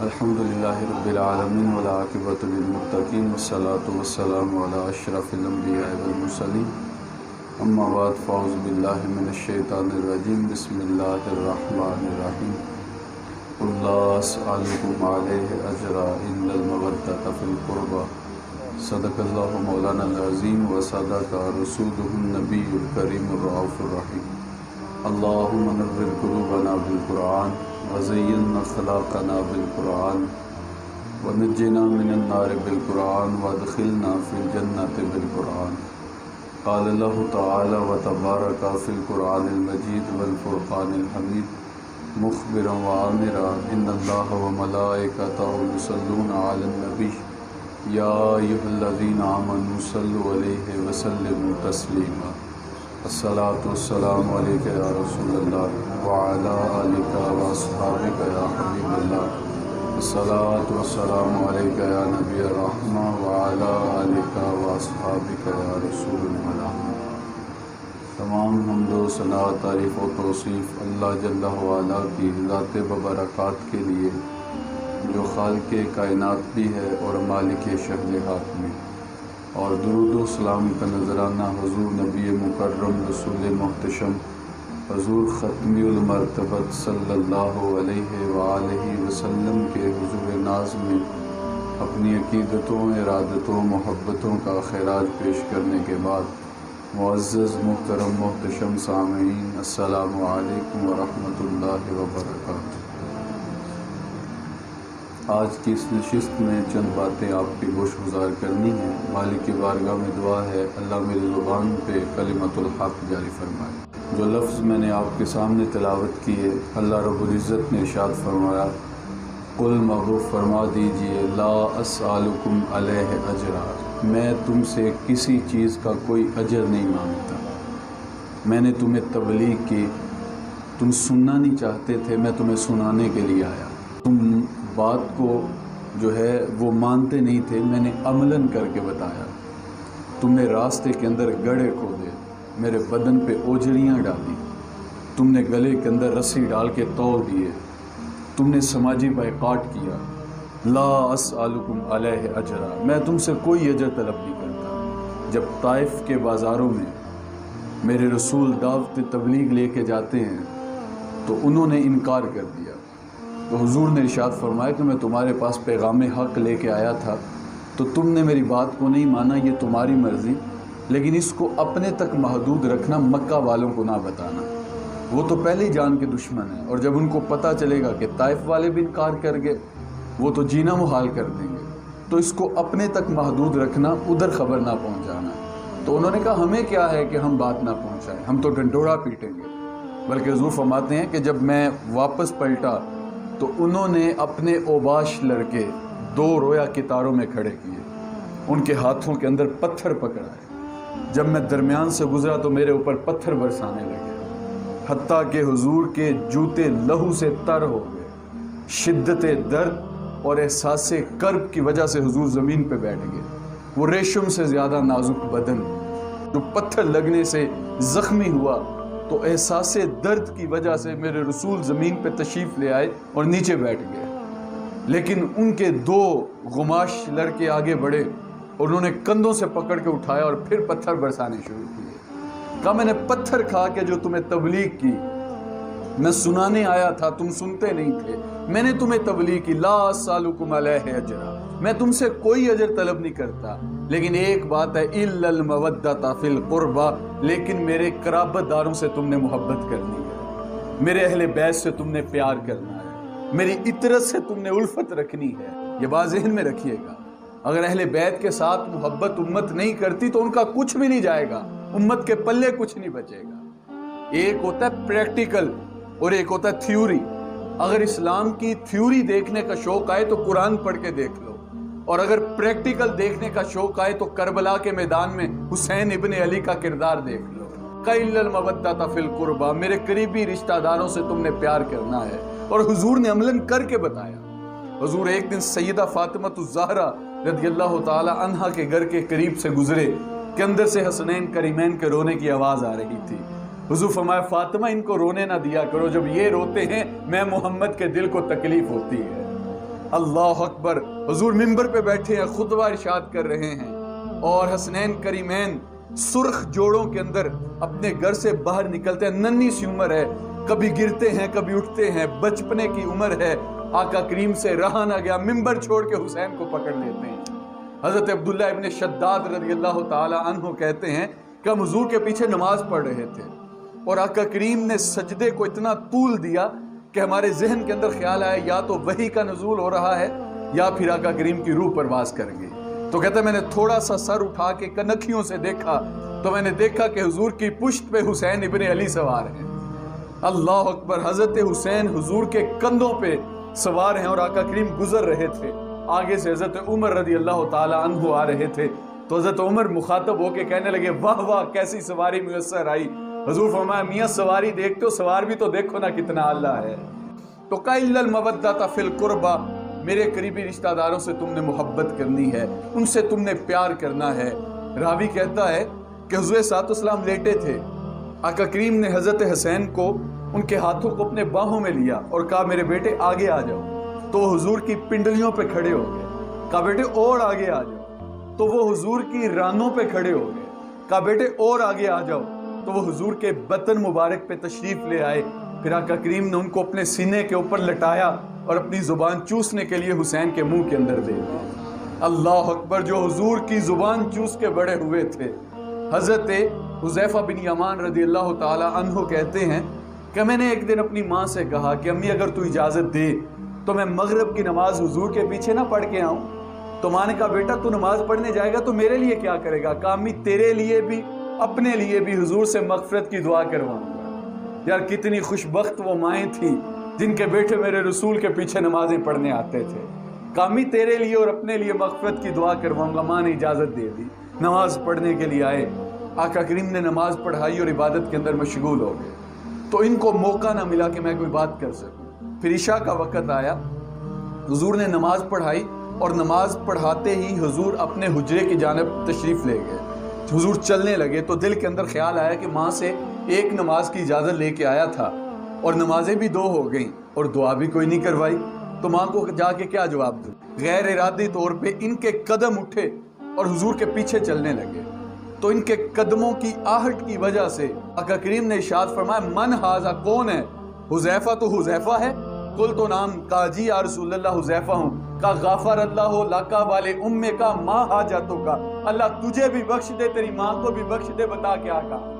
الحمدللہ رب العالمین والعاقبۃ للمتقین والصلاة والسلام علی اشرف الانبیاء والمرسلین اما بعد فاعوذ باللہ من الشیطان الرجیم بسم اللہ الرحمن الرحیم قل لا اسألکم علیہ اجرا الا المودۃ فی القربى صدق اللہ مولانا العظیم وصدق رسولہ النبی الکریم الرؤوف الرحیم اللہم نور قلوبنا بالقرآن وزین اخلاقنا بالقرآن ونجنا من النار بالقرآن وادخلنا فی الجنت بالقرآن قال اللہ تعالی وتبارک فی القرآن المجید والفرقان الحمید مخبرا وآمرا ان اللہ وملائکتہ یصلون علی النبی یا ایھا الذین آمنوا صلوا علیہ وسلموا تسلیما الصلاۃ والسلام علیک یا رسول اللہ وعلی آلک واصحابک یا حبیب اللہ الصلاۃ والسلام علیک یا نبی الرحمہ وعلی آلک واصحابک یا رسول اللہ۔ تمام حمد و ثنا تعریف و توصیف اللہ جل وعلا کی ذات ببرکات کے لیے جو خالق کائنات بھی ہے اور مالک شہر میں، اور درود و سلام کا نذرانہ حضور نبی مکرم رسول محتشم حضور ختمی المرتبت صلی اللہ علیہ وآلہ وسلم کے حضور ناز میں اپنی عقیدتوں، ارادتوں، محبتوں کا خراج پیش کرنے کے بعد معزز محترم محتشم سامعین، السلام علیکم ورحمۃ اللہ وبرکاتہ۔ آج کی اس نشست میں چند باتیں آپ کی گوش گزار کرنی ہیں۔ مالک کی بارگاہ میں دعا ہے اللہ میری زبان پہ کلمۃ الحق جاری فرمائے۔ جو لفظ میں نے آپ کے سامنے تلاوت کی ہے، اللہ رب العزت نے ارشاد فرمایا، قل مغفور فرما دیجئے لا اسألکم علیہ اجرا، میں تم سے کسی چیز کا کوئی اجر نہیں مانگتا۔ میں نے تمہیں تبلیغ کی، تم سننا نہیں چاہتے تھے، میں تمہیں سنانے کے لیے آیا۔ تم بات کو جو ہے وہ مانتے نہیں تھے، میں نے عملاً کر کے بتایا۔ تم نے راستے کے اندر گڑھے کھودے، میرے بدن پہ اوجڑیاں ڈالی، تم نے گلے کے اندر رسی ڈال کے تول دیے، تم نے سماجی بائیکاٹ کیا۔ لا اسألکم علیہ اجرا، میں تم سے کوئی اجر طلب نہیں کرتا۔ جب طائف کے بازاروں میں میرے رسول دعوت تبلیغ لے کے جاتے ہیں تو انہوں نے انکار کر دیا، تو حضور نے ارشاد فرمایا کہ میں تمہارے پاس پیغام حق لے کے آیا تھا، تو تم نے میری بات کو نہیں مانا، یہ تمہاری مرضی، لیکن اس کو اپنے تک محدود رکھنا، مکہ والوں کو نہ بتانا۔ وہ تو پہلے ہی جان کے دشمن ہیں، اور جب ان کو پتہ چلے گا کہ طائف والے بھی انکار کر گئے، وہ تو جینا محال کر دیں گے، تو اس کو اپنے تک محدود رکھنا، ادھر خبر نہ پہنچانا۔ تو انہوں نے کہا ہمیں کیا ہے کہ ہم بات نہ پہنچائیں، ہم تو ڈنڈورا پیٹیں گے۔ بلکہ حضور فرماتے ہیں کہ جب میں واپس پلٹا تو انہوں نے اپنے اوباش لڑکے 2 رویا کتاروں میں کھڑے کیے، ان کے ہاتھوں کے اندر پتھر پکڑائے۔ جب میں درمیان سے گزرا تو میرے اوپر پتھر برسانے لگے، حتیٰ کہ حضور کے جوتے لہو سے تر ہو گئے۔ شدت درد اور احساس کرب کی وجہ سے حضور زمین پہ بیٹھ گئے۔ وہ ریشم سے زیادہ نازک بدن جو پتھر لگنے سے زخمی ہوا، تو احساس درد کی وجہ سے میرے رسول زمین پہ تشریف لے آئے اور نیچے بیٹھ گئے، لیکن ان کے 2 غماش لڑکے آگے بڑھے اور انہوں نے کندھوں سے پکڑ کے اٹھایا اور پھر پتھر برسانے شروع کیے۔ کہا میں نے پتھر کھا کے جو تمہیں تبلیغ کی، میں سنانے آیا تھا، تم سنتے نہیں تھے، میں نے تمہیں تبلیغ کی، لا اسألکم علیہ اجرا، میں تم سے کوئی اجر طلب نہیں کرتا، لیکن ایک بات ہے الا المودۃ فی القربى، لیکن میرے قرابت داروں سے تم نے محبت کرنی ہے، میرے اہل بیت سے تم نے پیار کرنا ہے، میری عطرت سے تم نے الفت رکھنی ہے۔ یہ بات ذہن میں رکھیے گا، اگر اہل بیت کے ساتھ محبت امت نہیں کرتی تو ان کا کچھ بھی نہیں جائے گا، امت کے پلے کچھ نہیں بچے گا۔ ایک ہوتا ہے پریکٹیکل اور ایک ہوتا ہے تھیوری۔ اگر اسلام کی تھیوری دیکھنے کا شوق آئے تو قرآن پڑھ کے دیکھ لو، اور اگر پریکٹیکل دیکھنے کا شوق آئے تو کربلا کے میدان میں حسین ابن علی کا کردار دیکھ لو۔ قَإِلَّ الْمَوَدَّةَ فِي الْقُرْبَى، میرے قریبی رشتہ داروں سے تم نے پیار کرنا ہے، اور حضور نے عملاً کر کے بتایا۔ حضور ایک دن سیدہ فاطمہ الزہرا رضی اللہ تعالی عنہا کے گھر کے قریب سے گزرے کہ اندر سے حسنین کریمین کے رونے کی آواز آ رہی تھی۔ حضور فرمایا فاطمہ ان کو رونے نہ دیا کرو، جب یہ روتے ہیں میں محمد کے دل کو تکلیف ہوتی ہے۔ اللہ اکبر، حضور منبر پہ بیٹھے ہیں، خطبہ ارشاد کر رہے ہیں، اور حسنین کریمین سرخ جوڑوں کے اندر اپنے گھر سے باہر نکلتے ہیں، ننھی سی عمر ہے، کبھی گرتے ہیں کبھی اٹھتے ہیں، بچپنے کی عمر ہے، آقا کریم سے رہا نہ گیا، منبر چھوڑ کے حسین کو پکڑ لیتے ہیں۔ حضرت عبداللہ ابن شداد رضی اللہ تعالی عنہ کہتے ہیں کہ ہم حضور کے پیچھے نماز پڑھ رہے تھے اور آقا کریم نے سجدے کو اتنا طول دیا کہ ہمارے ذہن کے اندر خیال آیا یا تو وحی کا نزول ہو رہا ہے یا پھر آقا کریم کی روح پرواز کر گئی۔ تو کہتا ہے میں نے تھوڑا سا سر اٹھا کے کنکھیوں سے دیکھا تو میں نے دیکھا کہ حضور کی پشت پہ حسین ابن علی سوار ہیں۔ اللہ اکبر، حضرت حسین حضور کے کندھوں پہ سوار ہیں اور آقا کریم گزر رہے تھے، آگے سے حضرت عمر رضی اللہ تعالی عنہ آ رہے تھے، تو حضرت عمر مخاطب ہو کے کہنے لگے واہ واہ کیسی سواری میسر آئی۔ حضور فرمایا میاں سواری دیکھتے ہو، سوار بھی تو دیکھو نا کتنا اللہ ہے۔ تو قَإِلَّ الْمَوَدَّةَ فِي الْقُرْبَى، میرے قریبی رشتہ داروں سے تم نے محبت کرنی ہے، ان سے تم نے پیار کرنا ہے۔ راوی کہتا ہے کہ حضور صلی اللہ علیہ وسلم لیٹے تھے، آقا کریم نے حضرت حسین کو ان کے ہاتھوں کو اپنے باہوں میں لیا اور کہا میرے بیٹے آگے آ جاؤ، تو وہ حضور کی پنڈلیوں پہ کھڑے ہو گئے، کہا بیٹے اور آگے آ جاؤ، تو وہ حضور کی رانوں پہ کھڑے ہو گئے، کہا بیٹے اور آگے آ جاؤ، تو وہ حضور کے بطن مبارک پہ تشریف لے آئے۔ پھر آقا کریم نے ان کو اپنے سینے کے اوپر لٹایا اور اپنی زبان چوسنے کے لیے حسین کے منہ کے اندر دے دیا۔ اللہ اکبر، جو حضور کی زبان چوس کے بڑے ہوئے تھے۔ حضرت حذیفہ بن یمان رضی اللہ تعالی عنہ کہتے ہیں کہ میں نے ایک دن اپنی ماں سے کہا کہ امی اگر تو اجازت دے تو میں مغرب کی نماز حضور کے پیچھے نہ پڑھ کے آؤں۔ تو ماں نے کہا بیٹا تو نماز پڑھنے جائے گا تو میرے لیے کیا کرے گا؟ کہا امی تیرے لیے بھی اپنے لیے بھی حضور سے مغفرت کی دعا کرواؤں گا۔ یار کتنی خوش بخت وہ مائیں تھیں جن کے بیٹے میرے رسول کے پیچھے نمازیں پڑھنے آتے تھے۔ کہا امی تیرے لیے اور اپنے لیے مغفرت کی دعا کرواؤں گا۔ ماں نے اجازت دے دی، نماز پڑھنے کے لیے آئے، آقا کریم نے نماز پڑھائی اور عبادت کے اندر مشغول ہو گئے، تو ان کو موقع نہ ملا کہ میں کوئی بات کر سکوں۔ پھر عشاء کا وقت آیا، حضور نے نماز پڑھائی اور نماز پڑھاتے ہی حضور اپنے حجرے کی جانب تشریف لے گئے۔ حضور چلنے لگے تو دل کے اندر خیال آیا کہ ماں سے ایک نماز کی اجازت لے کے آیا تھا اور نمازیں بھی 2 ہو گئیں اور دعا بھی کوئی نہیں کروائی، تو ماں کو جا کے کیا جواب دوں؟ غیر ارادی طور پہ ان کے قدم اٹھے اور حضور کے پیچھے چلنے لگے، تو ان کے قدموں کی آہٹ کی وجہ سے آقا کریم نے ارشاد فرمایا من ھذا، کون ہے؟ حذیفہ تو حذیفہ ہے؟ قل تو نام، کہا جی یا رسول اللہ حذیفہ ہوں۔ کہا غفر اللہ لک والے امے کا ماں حاجتوں کا، اللہ تجھے بھی بخش دے تیری ماں کو بھی بخش دے، بتا کیا کہا؟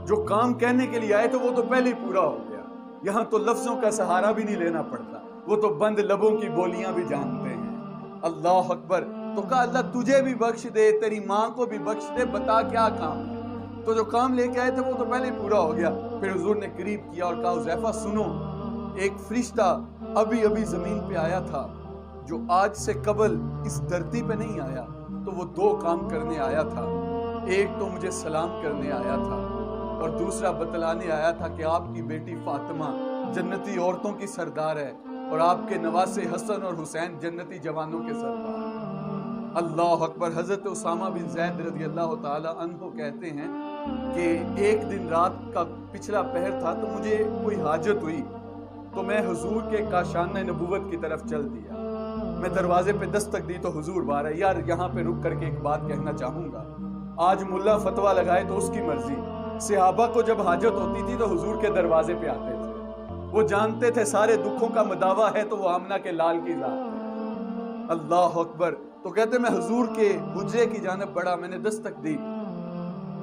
جو کام کہنے کے لیے آئے تھے وہ تو پہلے ہی پورا ہو گیا، یہاں تو لفظوں کا سہارا بھی نہیں لینا پڑتا، وہ تو بند لبوں کی بولیاں بھی جانتے ہیں۔ اللہ اکبر، تو کہا اللہ تجھے بھی بخش دے تیری ماں کو بھی بخش دے، بتا کیا کام ہے؟ تو جو کام لے کے آئے تھے وہ تو پہلے ہی پورا ہو گیا۔ پھر حضور نے قریب کیا اور کہا حذیفہ سنو، ایک فرشتہ ابھی ابھی زمین پہ آیا تھا جو آج سے قبل اس دھرتی پہ نہیں آیا، تو وہ 2 کام کرنے آیا تھا، ایک تو مجھے سلام کرنے آیا تھا اور دوسرا بتلانے آیا تھا کہ آپ کی بیٹی فاطمہ جنتی عورتوں کی سردار ہے اور آپ کے نواسے حسن اور حسین جنتی جوانوں کے سردار ہیں۔ اللہ اکبر، حضرت اسامہ بن زید رضی اللہ تعالی عنہ کہتے ہیں کہ ایک دن رات کا پچھلا پہر تھا تو مجھے کوئی حاجت ہوئی تو میں حضور کے کاشانہ نبوت کی طرف چل دیا۔ میں دروازے پہ دستک دی تو حضور باہر ہے۔ یار یہاں پہ رک کر کے ایک بات کہنا چاہوں گا، آج ملا فتویٰ لگائے تو اس کی مرضی، صحابہ کو جب حاجت ہوتی تھی تو حضور کے دروازے پہ آتے تھے، وہ جانتے تھے سارے دکھوں کا مداوا ہے تو وہ آمنہ کے لال کی ذات ہے۔ اللہ اکبر، تو کہتے میں حضور کے حجرے کی جانب بڑھا، میں نے دستک دی،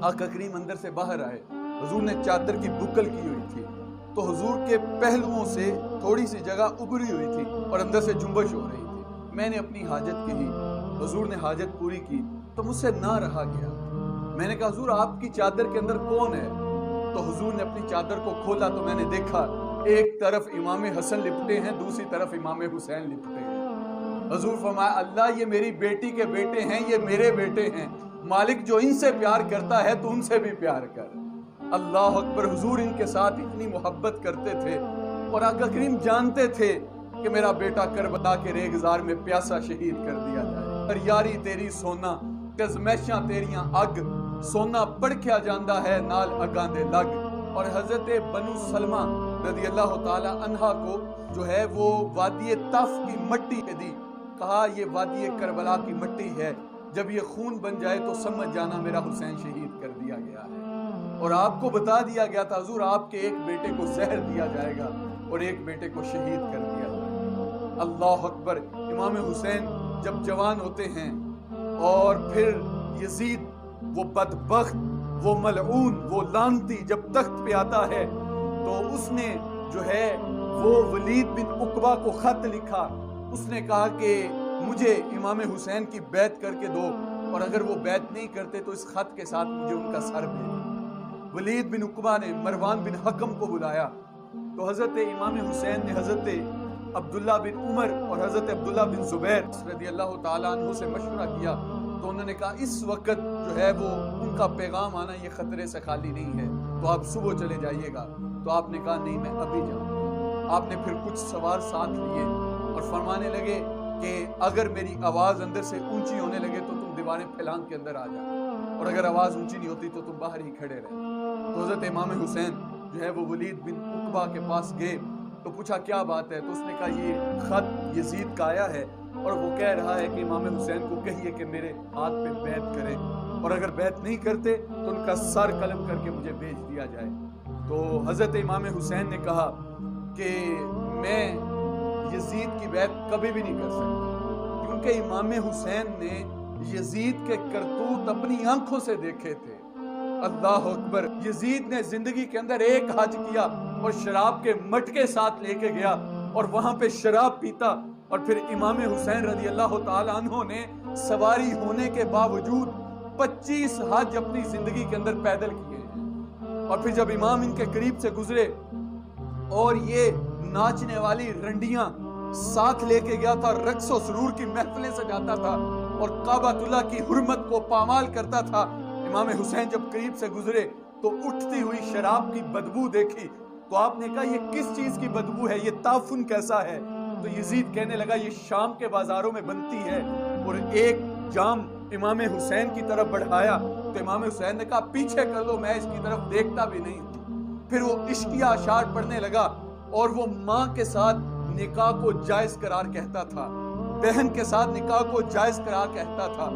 آقا کریم اندر سے باہر آئے، حضور نے چادر کی بکل کی ہوئی تھی تو حضور کے پہلوؤں سے تھوڑی سی جگہ ابری ہوئی تھی اور اندر سے جنبش ہو رہی تھی۔ میں نے اپنی حاجت کی، حضور نے حاجت پوری کی تو مجھ سے نہ رہا گیا۔ میں نے کہا حضور آپ کی چادر کے اندر کون ہے؟ تو حضور نے اپنی چادر کو کھولا تو میں نے دیکھا ایک طرف امام حسن لپٹے ہیں، دوسری طرف امام حسین لپٹے ہیں۔ حضور فرمایا اللہ یہ میری بیٹی کے بیٹے ہیں، یہ میرے بیٹے ہیں، مالک جو ان سے پیار کرتا ہے تو ان سے بھی پیار کر۔ اللہ اکبر، حضور ان کے ساتھ اتنی محبت کرتے تھے اور آقا کریم جانتے تھے کہ میرا بیٹا کربلا کے ریگزار میں پیاسا شہید کر دیا جائے۔ پر یاری تیری سونا کزمیشاں تیریاں اگ، سونا پڑکھیا جاندہ ہے نال اگاں دے لگ۔ اور حضرت بنو سلمہ رضی اللہ تعالی عنہ کو جو ہے وہ وادی طف کی مٹی دی، کہا یہ وادی کربلا کی مٹی ہے، جب یہ خون بن جائے تو سمجھ جانا میرا حسین شہید کر دیا گیا ہے۔ اور آپ کو بتا دیا گیا تھا حضور آپ کے ایک بیٹے کو زہر دیا جائے گا اور ایک بیٹے کو شہید کر دیا جائے گا۔ اللہ اکبر۔ امام حسین جب جوان ہوتے ہیں اور پھر یزید وہ بدبخت، وہ ملعون، وہ لعنتی جب تخت پہ آتا ہے تو اس نے جو ہے وہ ولید بن عقبہ کو خط لکھا۔ اس نے کہا کہ مجھے امام حسین کی بیعت کر کے دو، اور اگر وہ بیعت نہیں کرتے تو اس خط کے ساتھ مجھے ان کا سر بھیجو۔ ولید بن عقبہ نے مروان بن حکم کو بلایا تو حضرت امام حسین نے حضرت عبداللہ بن عمر اور حضرت عبداللہ بن زبیر رضی اللہ تعالیٰ عنہ سے مشورہ کیا، تو انہوں نے کہا اس وقت جو ہے وہ ان کا پیغام آنا یہ خطرے سے خالی نہیں ہے، تو آپ صبح چلے جائیے گا۔ تو آپ نے کہا نہیں میں ابھی جاؤں۔ آپ نے پھر کچھ سوار ساتھ لیے اور فرمانے لگے کہ اگر میری آواز اندر سے اونچی ہونے لگے تو تم دیواریں پھیلان کے اندر آ جاؤ، اور اگر آواز اونچی نہیں ہوتی تو تم باہر ہی کھڑے رہے۔ تو حضرت امام حسین جو ہے وہ ولید بن عقبہ کے پاس گئے تو پوچھا کیا بات ہے، تو اس نے کہا یہ خط یزید کا آیا ہے اور وہ کہہ رہا ہے کہ امام حسین کو کہیے کہ میرے ہاتھ پہ بیعت کریں، اور اگر بیعت نہیں کرتے تو ان کا سر قلم کر کے مجھے بھیج دیا جائے۔ تو حضرت امام حسین نے کہا کہ میں یزید کی بیعت کبھی بھی نہیں کر سکتا، کیونکہ امام حسین نے یزید کے کرتوت اپنی آنکھوں سے دیکھے تھے۔ اللہ اکبر۔ یزید نے زندگی کے اندر ایک حج کیا اور شراب کے مٹکے ساتھ لے کے گیا اور وہاں پہ شراب پیتا، اور پھر امام حسین رضی اللہ تعالیٰ عنہ نے سواری ہونے کے باوجود 25 حج اپنی زندگی کے اندر پیدل کیے ہیں۔ اور پھر جب امام ان کے قریب سے گزرے اور یہ ناچنے والی رنڈیاں ساتھ لے کے گیا تھا، رقص و سرور کی محفلیں سجاتا تھا اور کعبۃ اللہ کی حرمت کو پامال کرتا تھا، امام حسین جب قریب سے گزرے تو اٹھتی ہوئی شراب کی بدبو دیکھی تو آپ نے کہا یہ کس چیز کی بدبو ہے، یہ تعفن کیسا ہے؟ تو یزید کہنے لگا یہ شام کے بازاروں میں بنتی ہے، اور ایک جام امام حسین کی طرف بڑھایا تو امام حسین نے کہا پیچھے کر لو، میں اس کی طرف دیکھتا بھی نہیں ہوں۔ پھر وہ عشقیہ اشعار پڑھنے لگا اور وہ ماں کے ساتھ نکاح کو جائز قرار کہتا تھا، بہن کے ساتھ نکاح کو جائز قرار کہتا تھا،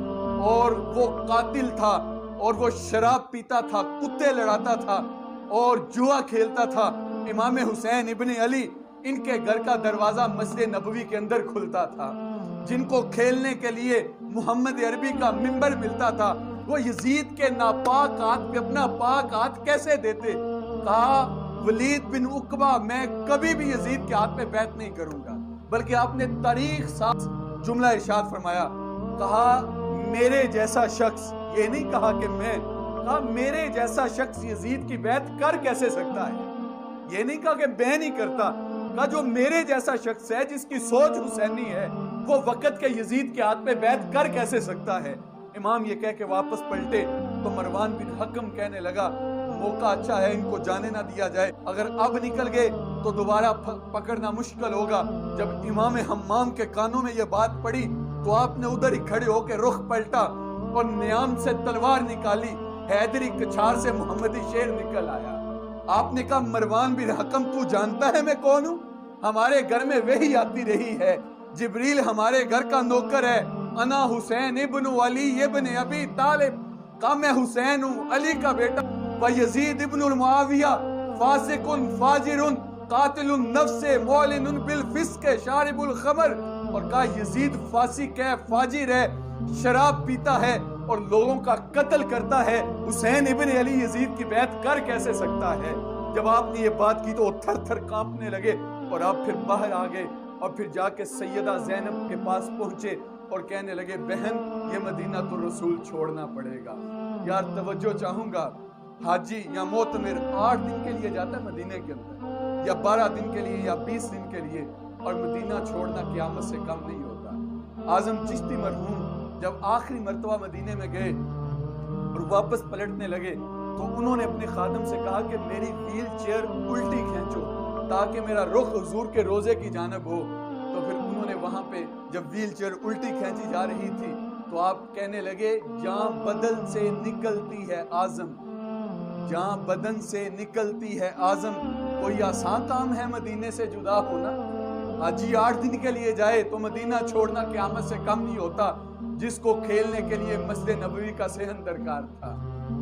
اور وہ قاتل تھا اور وہ شراب پیتا تھا، کتے لڑاتا تھا اور جوا کھیلتا تھا۔ امام حسین ابن علی ان کے گھر کا دروازہ مسجد نبوی کے اندر کھلتا تھا، جن کو کھیلنے کے لیے محمد عربی کا منبر ملتا تھا، وہ یزید کے ناپاک ہاتھ پہ اپنا پاک ہاتھ کیسے دیتے؟ کہا ولید بن عقبہ میں کبھی بھی یزید کے ہاتھ پہ بیعت نہیں کروں گا، بلکہ آپ نے تاریخ ساز جملہ ارشاد فرمایا، کہا میرے جیسا شخص، یہ نہیں کہا کہ میں، کہا میرے جیسا شخص یزید کی بیعت کر کیسے سکتا ہے؟ یہ نہیں کہا کہ میں نہیں کرتا، کہا جو میرے جیسا شخص ہے جس کی سوچ حسینی ہے وہ وقت کے یزید کے ہاتھ پہ بیعت کر کیسے سکتا ہے؟ امام یہ کہہ کے واپس پلٹے تو مروان بن حکم کہنے لگا موقع اچھا ہے، ان کو جانے نہ دیا جائے، اگر اب نکل گئے تو دوبارہ پکڑنا مشکل ہوگا۔ جب امام حمام کے کانوں میں یہ بات پڑی تو آپ نے ادھر ہی کھڑے ہو کے رخ پلٹا اور نیام سے تلوار نکالی، حیدری کچھار سے محمدی شیر نکل آیا۔ آپ نے کہا مروان بن حکم تو جانتا ہے میں کون ہوں؟ ہمارے گھر میں وحی آتی رہی ہے، جبریل ہمارے گھر کا نوکر ہے، انا حسین ابن علی ابن ابی طالب، کہا میں حسین ہوں علی کا بیٹا، ویزید ابن المعاویہ فاسق فاجر قاتل النفس معلن بالفسق شارب الخمر، اور کہا یزید فاسق ہے، فاجر ہے، شراب پیتا ہے اور لوگوں کا قتل کرتا ہے، حسین ابن علی یزید کی بیعت کر کیسے سکتا ہے؟ جب آپ نے یہ بات کی تو وہ تھر تھر کانپنے لگے اور آپ پھر باہر آ گئے اور پھر جا کے سیدہ زینب کے پاس پہنچے اور کہنے لگے بہن یہ مدینہ الرسول چھوڑنا پڑے گا۔ یار توجہ چاہوں گا، حاجی یا معتمر 8 دن کے لیے جاتا ہے مدینے کے اندر، یا 12 دن کے لیے یا 20 دن کے لیے، اور مدینہ چھوڑنا قیامت سے کم نہیں ہوتا۔ اعظم چشتی مرحوم جب آخری مرتبہ مدینے میں گئے اور واپس پلٹنے لگے تو انہوں نے اپنے خادم سے کہا کہ میری ویل چیئر الٹی کھینچو تاکہ میرا رخ حضور کے روزے کی جانب ہو۔ تو پھر انہوں نے وہاں پہ جب ویل چیئر الٹی کھینچی جا رہی تھی تو آپ کہنے لگے جہاں بدن سے نکلتی ہے آزم، جہاں بدن سے نکلتی ہے آزم، کوئی آسان کام ہے مدینے سے جدا ہونا؟ حاجی 8 دن کے لیے جائے تو مدینہ چھوڑنا قیامت سے کم نہیں ہوتا. جس کو کھیلنے کے لیے مسجد نبوی کا صحن درکار تھا،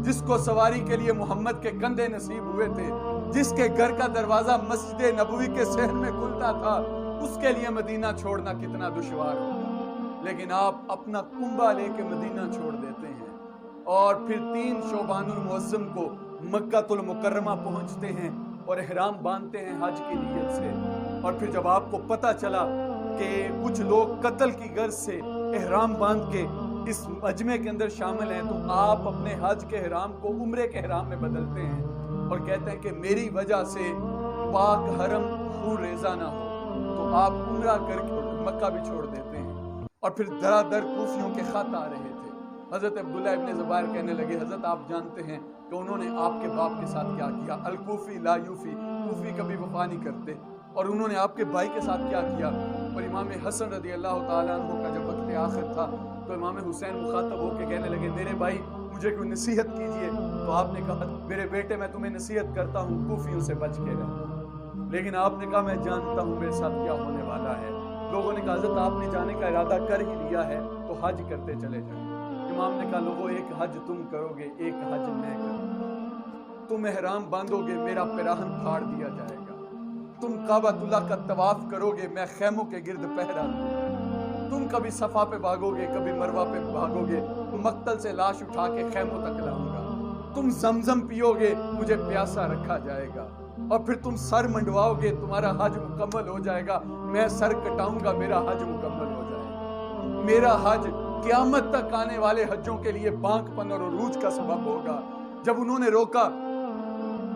جس کو سواری کے لیے محمد کے کندھے نصیب ہوئے تھے، جس کے گھر کا دروازہ مسجد نبوی کے صحن میں کھلتا تھا، اس کے لیے مدینہ چھوڑنا کتنا دشوار ہوگا. لیکن آپ اپنا کنبہ لے کے مدینہ چھوڑ دیتے ہیں اور پھر 3 شعبان المعظم کو مکہ المکرمہ پہنچتے ہیں اور احرام باندھتے ہیں حج کی نیت سے. اور پھر جب آپ کو پتہ چلا کہ کچھ لوگ قتل کی غرض سے احرام باندھ کے اس مجمع کے اندر شامل ہیں، تو آپ اپنے حج کے احرام کو عمرے کے احرام میں بدلتے ہیں اور کہتے ہیں کہ میری وجہ سے پاک حرم خون ریزہ نہ ہو. تو آپ عمرہ کر کے مکہ بھی چھوڑ دیتے ہیں. اور پھر درا در کوفیوں کے خط آ رہے تھے. حضرت عبداللہ ابن زبیر کہنے لگے حضرت آپ جانتے ہیں کہ انہوں نے آپ کے باپ کے ساتھ کیا کیا. الکوفی لا یوفی، کوفی کبھی وفا نہیں کرتے. اور انہوں نے آپ کے بھائی کے ساتھ کیا کیا. اور امام حسن رضی اللہ تعالیٰ عنہ کا جب وقت آخر تھا تو امام حسین مخاطب ہو کے کہنے لگے میرے بھائی مجھے کوئی نصیحت کیجئے. تو آپ نے کہا میرے بیٹے میں تمہیں نصیحت کرتا ہوں کوفیوں سے بچ کے رہو. لیکن آپ نے کہا میں جانتا ہوں میرے ساتھ کیا ہونے والا ہے. لوگوں نے کہا حضرت آپ نے جانے کا ارادہ کر ہی لیا ہے تو حج کرتے چلے جائیں. امام نے کہا لوگوں ایک حج تم کرو گے ایک حج میں کروں. تم احرام باندھو گے میرا پیراہن پھاڑ دیا جائے گا. تم کعبۃ اللہ کا طواف کرو گے میں خیموں کے گرد پہرا دوں گا. تم کبھی صفا پہ بھاگو گے کبھی مروہ پہ بھاگو گے مقتل سے لاش اٹھا کے خیموں تک لاؤں گا. تم زمزم پیو گے مجھے پیاسا رکھا جائے گا. اور پھر تم سر منڈواؤ گے تمہارا حج مکمل ہو جائے گا. میں سر کٹاؤں گا میرا حج مکمل ہو جائے گا. میرا حج قیامت تک آنے والے حجوں کے لیے بانک پن اور عروج کا سبب ہوگا. جب انہوں نے روکا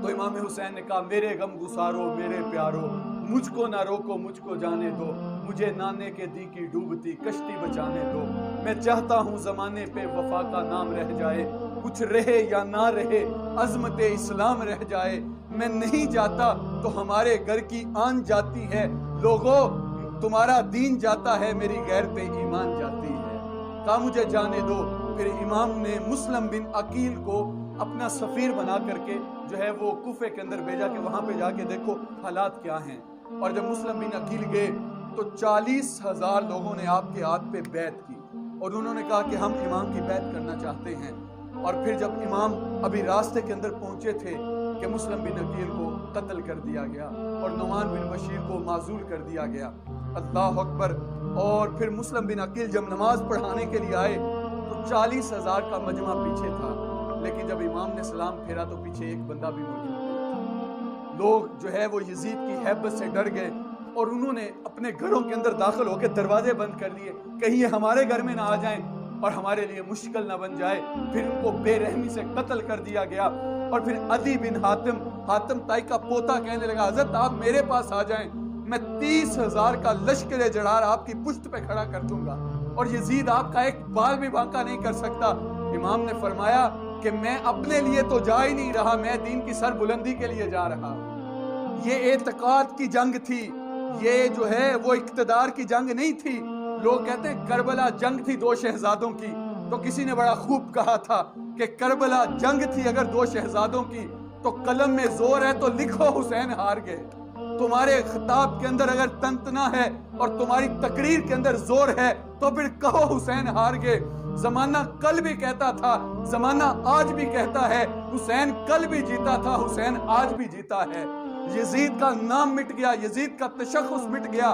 تو امام حسین نے کہا میرے غم گسارو میرے پیارو مجھ کو نہ روکو مجھ کو جانے دو. مجھے نانے کے دی کی ڈوبتی کشتی بچانے دو. میں چاہتا ہوں زمانے پہ وفا کا نام رہ جائے. کچھ رہے یا نہ رہے عظمت اسلام رہ جائے. میں نہیں جاتا تو ہمارے گھر کی آن جاتی ہے. لوگوں تمہارا دین جاتا ہے میری غیرت ایمان جاتی ہے. کہا مجھے جانے دو. پھر امام نے مسلم بن عقیل کو اپنا سفیر بنا کر کے جو ہے وہ کوفے کے اندر بھیجا کہ وہاں پہ جا کے دیکھو حالات کیا ہیں. اور جب مسلم بن عقیل گئے تو 40,000 لوگوں نے آپ کے ہاتھ پہ بیعت کی اور انہوں نے کہا کہ ہم امام کی بیعت کرنا چاہتے ہیں. اور پھر جب امام ابھی راستے کے اندر پہنچے تھے کہ مسلم بن عقیل کو قتل کر دیا گیا اور نعمان بن بشیر کو معزول کر دیا گیا. اللہ اکبر. اور پھر مسلم بن عقیل جب نماز پڑھانے کے لیے آئے تو 40,000 کا مجمع پیچھے تھا. لیکن جب امام نے سلام پھیرا تو پیچھے ایک بندہ بھی موجود نہیں. لوگ جو ہے وہ یزید کی ہیبت سے ڈر گئے اور انہوں نے اپنے گھروں کے اندر داخل ہو کے دروازے بند کر لیے کہیں یہ ہمارے گھر میں نہ آ جائیں اور ہمارے لیے مشکل نہ بن جائے. پھر ان کو بے رحمی سے قتل کر دیا گیا. اور پھر عدی بن حاتم تائی کا پوتا کہنے لگا حضرت آپ میرے پاس آ جائیں میں 30,000 کا لشکر جڑار آپ کی پشت پہ کھڑا کر دوں گا اور یزید آپ کا ایک بال بھی بانکا نہیں کر سکتا. امام نے فرمایا کہ میں اپنے لیے تو جا ہی نہیں رہا میں دین کی سر بلندی کے لیے جا رہا. یہ اعتقاد کی جنگ تھی. یہ جو ہے وہ اقتدار کی جنگ نہیں تھی. لوگ کہتے ہیں کربلا جنگ تھی 2 شہزادوں کی. تو کسی نے بڑا خوب کہا تھا کہ کربلا جنگ تھی اگر 2 شہزادوں کی تو قلم میں زور ہے تو لکھو حسین ہار گئے. تمہارے خطاب کے اندر اگر تنتنا ہے اور تمہاری تقریر کے اندر زور ہے تو پھر کہو حسین ہار گئے. زمانہ کل بھی کہتا تھا زمانہ آج بھی کہتا ہے حسین کل بھی جیتا تھا حسین آج بھی جیتا ہے. یزید کا نام مٹ گیا یزید کا تشخص مٹ گیا.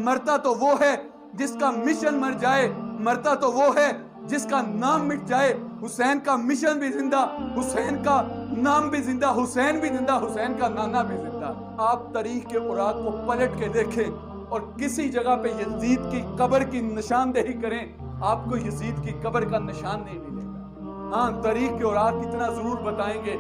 مرتا تو وہ ہے جس کا مشن مر جائے. مرتا تو وہ ہے جس کا نام مٹ جائے. حسین کا مشن بھی زندہ حسین کا نام بھی زندہ حسین بھی زندہ حسین کا نانا بھی زندہ. آپ تاریخ کے اوراق کو پلٹ کے دیکھیں اور کسی جگہ پہ یزید کی قبر کی نشاندہی کریں آپ کو یزید کی قبر کا نشان نہیں ملے گا. ہاں تاریخ کے اوراق اتنا ضرور بتائیں گے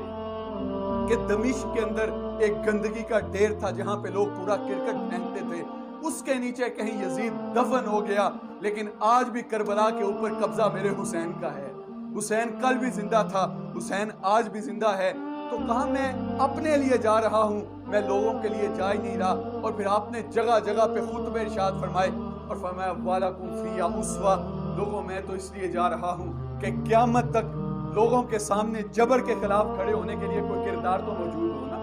کہ دمشق کے اندر ایک گندگی کا ڈھیر تھا جہاں پہ لوگ پورا کرکٹ پہنتے تھے. اس کے نیچے کہیں یزید دفن ہو گیا. لیکن آج بھی کربلا کے اوپر قبضہ میرے حسین کا ہے. حسین کل بھی زندہ تھا حسین آج بھی زندہ ہے. تو کہاں میں اپنے لیے جا رہا ہوں میں لوگوں کے لیے جا ہی نہیں رہا. اور پھر آپ نے جگہ جگہ پہ خطبے ارشاد فرمائے اور فرمایا وَلَكُمْ فِيهَا أُسْوَةٌ. لوگوں میں تو اس لیے جا رہا ہوں کہ قیامت تک لوگوں کے سامنے جبر کے خلاف کھڑے ہونے کے لیے کوئی کردار تو موجود ہونا.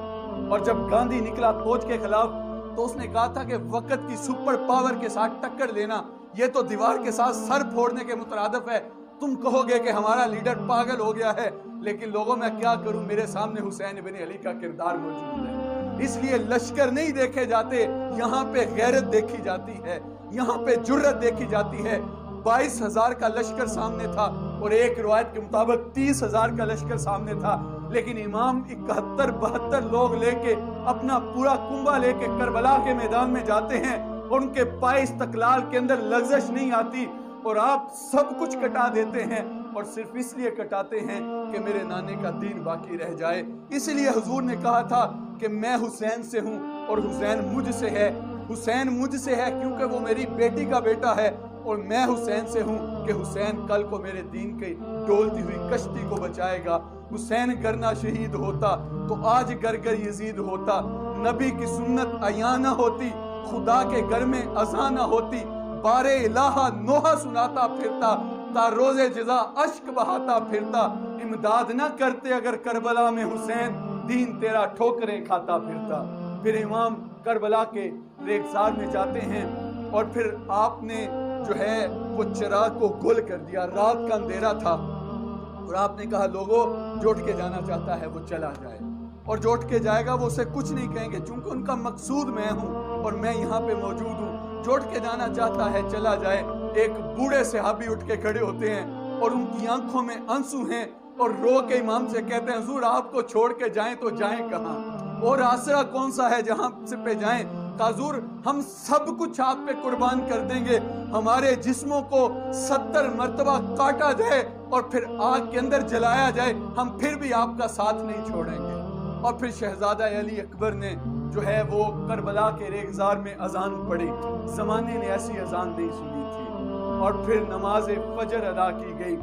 اور جب گاندھی نکلا فوج کے خلاف تو اس نے کہا تھا کہ وقت کی سپر پاور کے ساتھ ٹکر لینا یہ تو دیوار کے ساتھ سر پھوڑنے کے مترادف ہے. تم کہو گے کہ ہمارا لیڈر پاگل ہو گیا ہے، لیکن لوگوں میں کیا کروں، میرے سامنے حسین ابن علی کا کردار موجود ہے. اس لیے لشکر نہیں دیکھے جاتے، یہاں پہ غیرت دیکھی جاتی ہے، یہاں پہ جرت دیکھی جاتی ہے. 22,000 کا لشکر سامنے تھا اور ایک روایت کے مطابق 30,000 کا لشکر سامنے تھا، لیکن امام 71-72 لوگ لے کے اپنا پورا کنبہ لے کے کربلا کے میدان میں جاتے ہیں اور ان کے پائے استقلال کے اندر لغزش نہیں آتی، اور آپ سب کچھ کٹا دیتے ہیں اور صرف اس لیے کٹاتے ہیں کہ میرے نانے کا دین باقی رہ جائے. اس لیے حضور نے کہا تھا کہ میں حسین سے ہوں اور حسین مجھ سے ہے. حسین مجھ سے ہے کیونکہ وہ میری بیٹی کا بیٹا ہے، اور میں حسین سے ہوں کہ حسین کل کو میرے دین کی ڈولتی ہوئی کشتی کو بچائے گا. حسین گر نہ شہید ہوتا تو آج گر گر یزید ہوتا. نبی کی سنت عیاں نہ ہوتی، خدا کے گھر میں اذان نہ ہوتی. بارے الہ نوحہ سناتا پھرتا، تا روز جزا اشک بہاتا پھرتا. امداد نہ کرتے اگر کربلا میں حسین، دین تیرا ٹھوکریں کھاتا پھرتا. پھر امام کربلا کے ریگزار میں جاتے ہیں اور پھر آپ نے جو ہے وہ چراغ کو گل کر دیا. رات کا اندھیرا تھا اور آپ نے کہا لوگوں جو اٹھ کے جانا چاہتا ہے وہ چلا جائے، اور جو اٹھ کے جائے گا وہ اسے کچھ نہیں کہیں گے، چونکہ ان کا مقصود میں ہوں اور میں یہاں پہ موجود ہوں. جو اٹھ کے جانا چاہتا ہے چلا جائے. ایک بوڑھے صحابی اٹھ کے کھڑے ہوتے ہیں اور ان کی آنکھوں میں آنسو ہیں اور رو کے امام سے کہتے ہیں حضور آپ کو چھوڑ کے جائیں تو جائیں کہاں، اور آسرا کون سا ہے جہاں سے پہ جائیں. حضور ہم سب کچھ آپ پہ قربان کر دیں گے، ہمارے جسموں کو 70 مرتبہ کاٹا جائے اور پھر آگ کے اندر جلایا جائے، ہم پھر بھی آپ کا ساتھ نہیں چھوڑیں گے. اور پھر شہزادہ علی اکبر نے جو ہے وہ کربلا کے ریگزار میں اذان پڑھی. زمانے نے ایسی اذان نہیں سنی تھی. اور پھر نماز فجر ادا کی گئی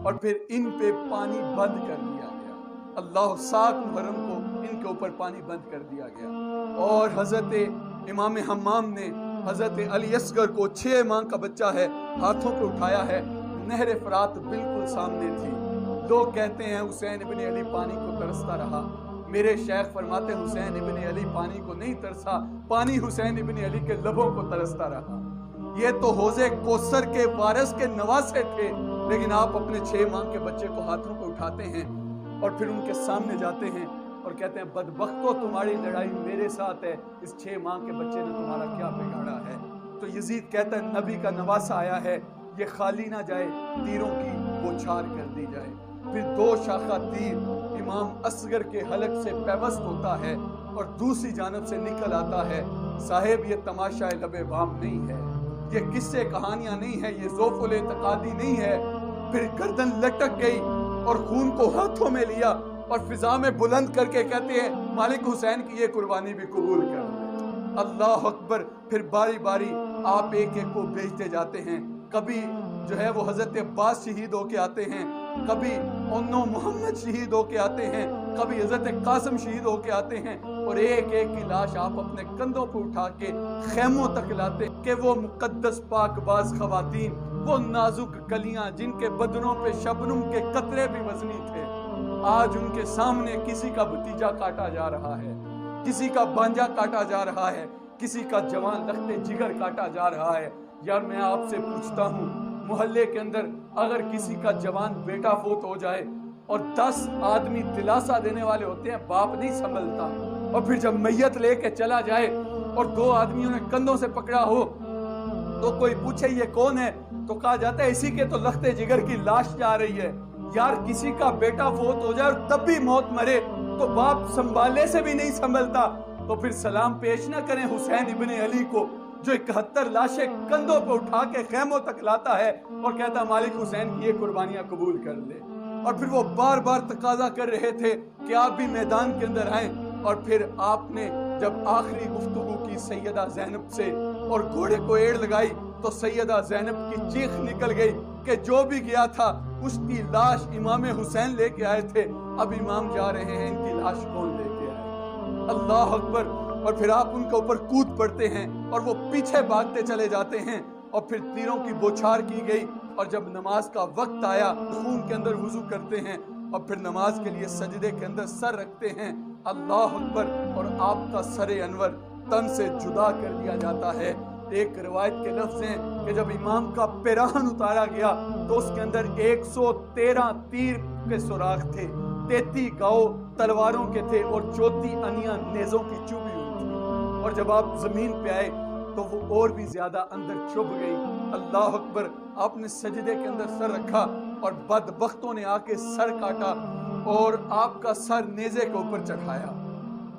اور پھر ان پہ پانی بند کر دیا گیا. اللہ 7 محرم کو ان کے اوپر پانی بند کر دیا گیا. اور حضرت امام حمام نے حضرت علی اصغر کو 6 ماہ کا بچہ ہے ہاتھوں پہ اٹھایا ہے. نہر فرات بالکل سامنے تھی. لوگ کہتے ہیں حسین ابن علی پانی کو ترستا رہا. میرے شیخ فرماتے حسین ابن علی پانی کو نہیں ترسا، پانی حسین ابن علی کے لبوں کو ترستا رہا. یہ تو حوضے کوثر کے وارث کے نواسے تھے، لیکن آپ اپنے 6 ماہ کے بچے کو ہاتھوں پہ اٹھاتے ہیں اور پھر ان کے سامنے جاتے ہیں اور کہتے ہیں بدبختو تمہاری لڑائی میرے ساتھ ہے، اس 6 ماہ کے بچے نے تمہارا کیا بگاڑا ہے. تو یزید کہتا ہے نبی کا نواسا آیا ہے، یہ خالی نہ جائے، تیروں کی بوچھار کر دی جائے. پھر 2 شاخہ تیر امام اصغر کے حلق سے پیوست ہوتا ہے اور دوسری جانب سے نکل آتا ہے. صاحب یہ تماشا لب بام نہیں ہے، یہ قصے کہانیاں نہیں ہے، یہ ذوق الاعتقادی نہیں ہے. پھر گردن لٹک گئی اور خون کو ہاتھوں میں لیا اور فضا میں بلند کر کے کہتے ہیں مالک حسین کی یہ قربانی بھی قبول کر لے. اللہ اکبر. پھر باری باری آپ ایک ایک کو بھیجتے جاتے ہیں. کبھی جو ہے وہ حضرت عباس شہید ہو کے آتے ہیں، کبھی انو محمد شہید ہو کے آتے ہیں، کبھی حضرت قاسم شہید ہو کے آتے ہیں، اور ایک ایک کی لاش آپ اپنے کندھوں پہ اٹھا کے خیموں تک لاتے کہ وہ مقدس پاک باز خواتین، وہ نازک کلیاں جن کے بدنوں پہ شبنم کے قطرے بھی وزنی تھے، آج ان کے سامنے کسی کا بھتیجا کاٹا جا رہا ہے، کسی کا بانجا کاٹا جا رہا ہے، کسی کا جوان لختے جگر کاٹا جا رہا ہے. یار میں آپ سے پوچھتا ہوں، محلے کے اندر اگر کسی کا جوان بیٹا فوت ہو جائے اور 10 آدمی دلاسا دینے والے ہوتے ہیں، باپ نہیں سنبھلتا، اور پھر جب میت لے کے چلا جائے اور 2 آدمیوں نے کندھوں سے پکڑا ہو تو کوئی پوچھے یہ کون ہے تو کہا جاتا ہے اسی کے تو لختے جگر کی لاش جا رہی ہے. یار کسی کا بیٹا فوت ہو جائے اور تب بھی موت مرے تو باپ سنبھالنے سے بھی نہیں سنبھلتا. تو پھر سلام پیش نہ کریں حسین ابن علی کو جو 71 لاشیں کندھوں پہ اٹھا کے خیموں تک لاتا ہے اور کہتا مالک حسین کی یہ قربانیاں قبول کر لے. اور پھر وہ بار بار تقاضا کر رہے تھے کہ آپ بھی میدان کے اندر آئیں. اور پھر آپ نے جب آخری گفتگو کی سیدہ زینب سے اور گھوڑے کو ایڑ لگائی تو سیدہ زینب کی چیخ نکل گئی کہ جو بھی گیا تھا اس کی لاش امام حسین لے کے آئے تھے، اب امام جا رہے ہیں، ان کی لاش کون لے کے آئے. اللہ اکبر. اور پھر آپ ان کے اوپر کود پڑتے ہیں اور وہ پیچھے بھاگتے چلے جاتے ہیں اور پھر تیروں کی بوچھار کی گئی. اور جب نماز کا وقت آیا خون کے اندر وضو کرتے ہیں اور پھر نماز کے لیے سجدے کے اندر سر رکھتے ہیں. اللہ اکبر. اور آپ کا سر انور تن سے جدا کر دیا جاتا ہے۔ ایک روایت کے لفظ ہیں کہ جب امام کا پیراہن اتارا گیا تو اس کے اندر 113 تیر کے سوراخ تھے، 33 گاؤ تلواروں کے تھے اور 34 انیاں نیزوں کی چوبی ہوئی تھی، اور جب آپ زمین پہ آئے تو وہ اور بھی زیادہ اندر چھپ گئی۔ اللہ اکبر! آپ نے سجدے کے اندر سر رکھا اور بدبختوں نے آ کے سر کاٹا اور آپ کا سر نیزے کے اوپر چڑھایا،